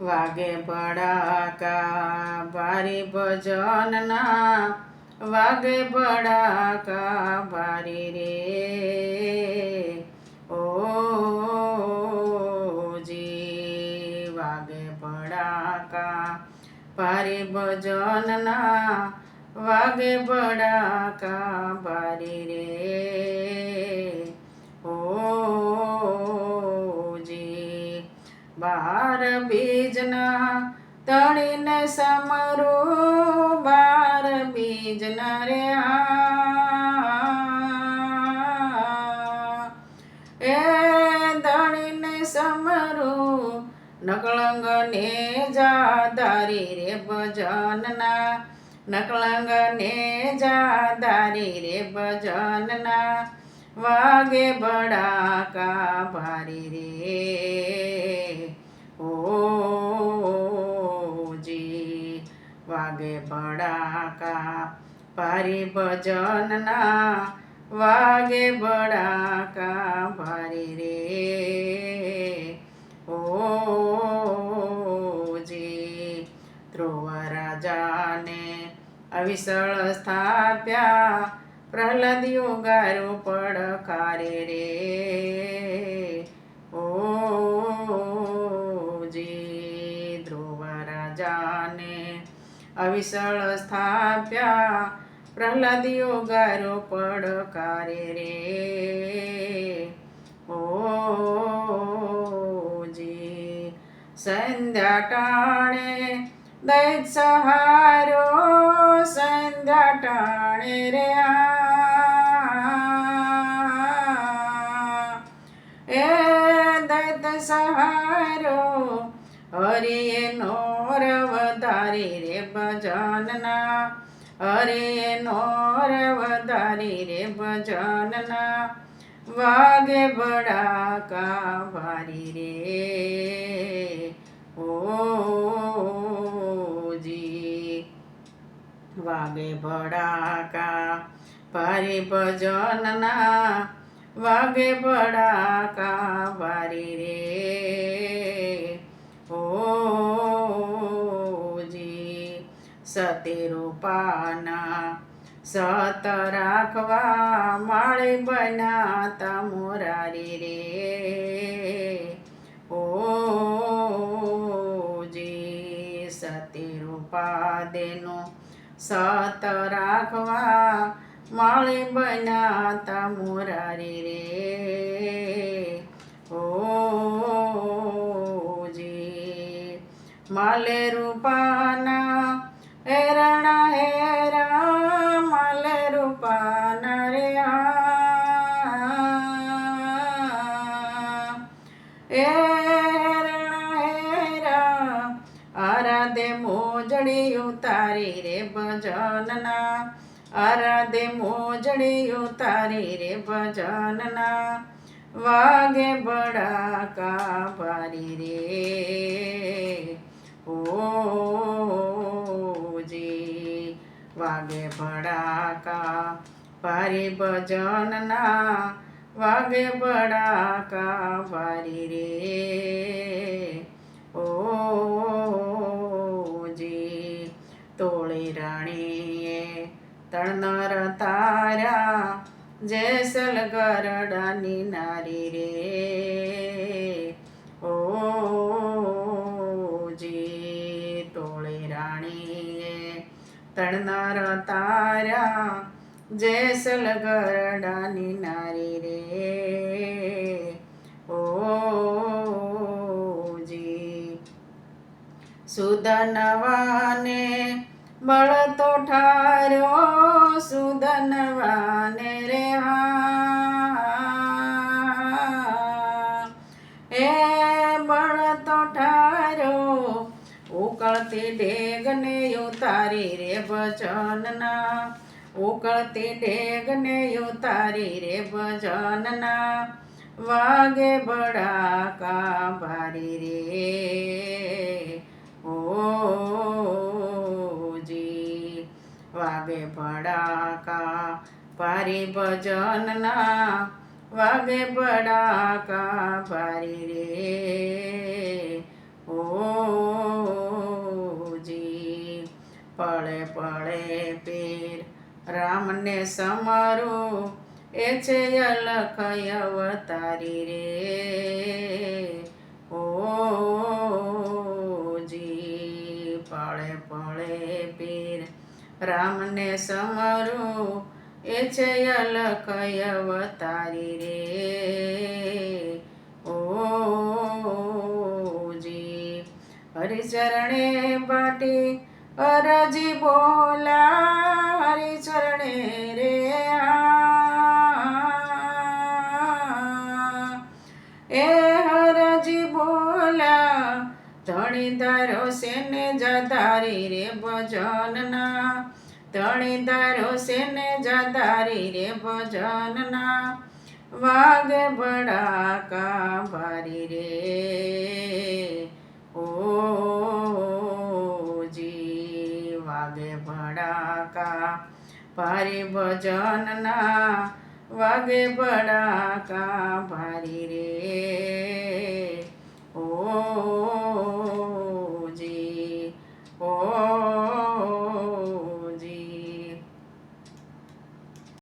વાગે ભડાકા ભારી ભજનના, વાગે ભડાકા ભારી રે ઓજી. વાગે ભડાકા ભારી ભજનના, વાગે ભડાકા ભારી રે ઓજી. 12 બીજના તળીને સમરું, 12 બીજના રે એ દળીને સમરું, નકળંગ ને જાદારી રે ભજનના, નકળંગ ને જાદારી રે ભજનના, વાગે ભડાકા ભારી રે ઓજી. વાગે ભડાકા ભારી ભજનના, વાગે ભડાકા ભારી રે ઓજી. ધ્રુવ રાજાને અવિસળ સ્થાપ્યા, પ્રહલાદ યુગારો પડકારે રે ઓજી. ધ્રુવ રાજાને અવિસળ સ્થાપ્યા, પ્રહલાદ યુગારો પડકારે રે ઓજી. સંધ્યા ટાણે દૈત સહારો, સંધ્યા ટાણે રે એ દૈત સહારો, હરિએ નોર વધારી રે ભજનના, હરિએ નોર વધારી રે ભજનના, વાગે ભડાકા ભારી રે ઓજી. વાગે ભડાકા ભારી ભજનના, વાગે ભડાકા ભારી રે ઓજી. સતી રૂપાના સત રાખવા, માળી બનાતા મોરારી રે ઓજી. સતી રૂપા દેનું સત રાખવા, માળી બનાતા મોરારી રે ઓજી. માલે રૂપાના હેરણા હેરા, માલે રૂપાના રે એ હેરણા હેરા, આરાધે મોજડી ઉતારી રે ભજનના, આરાધે મોજડી ઉતારી રે ભજનના, વાગે ભડાકા ભારી રે ઓજી. વાગે ભડાકા ભારી ભજનના, વાગે ભડાકા ભારી રે ઓજી. તોળી રાણીએ તણનર તાર્યા, જેસલ ગરડાની નારી રે ઓજી. તોળી રાણીએ તણનર તાર્યા, જેસલ ગરડાની નારી રે ઓજી. સુદનવાને બળ તો ઠાર્યો, સુદનવાને રે એ બળ તો ઠાર્યો, ઉકળતી ઢેગને ઉતારી રે ભજનના, ઉકળતી ઢેગને ઉતારી રે ભજનના, વાગે ભડાકા ભારી રે ઓજી. વાગે ભડાકા ભારી ભજનના, વાગે ભડાકા ભારી રે ઓ પળે પળે પીર રામને સમરું એ છે અલખ અવતારી રે ઓ જી પળે પળે પીર રામને સમરું એ છે અલખ અવતારી રે ઓ જી હરિચરણે બાટી અરજી બોલા હરિચરણે રે એ હરજી બોલા ધણી ધારો સેને જધારી રે ભજનના ધણી ધારો સેને જધારી રે ભજનના વાગે ભડાકા ભારી રે ઓ જી વાગે ભડાકા ભારી ભજનના વાગે ભડાકા ભારી રે ઓ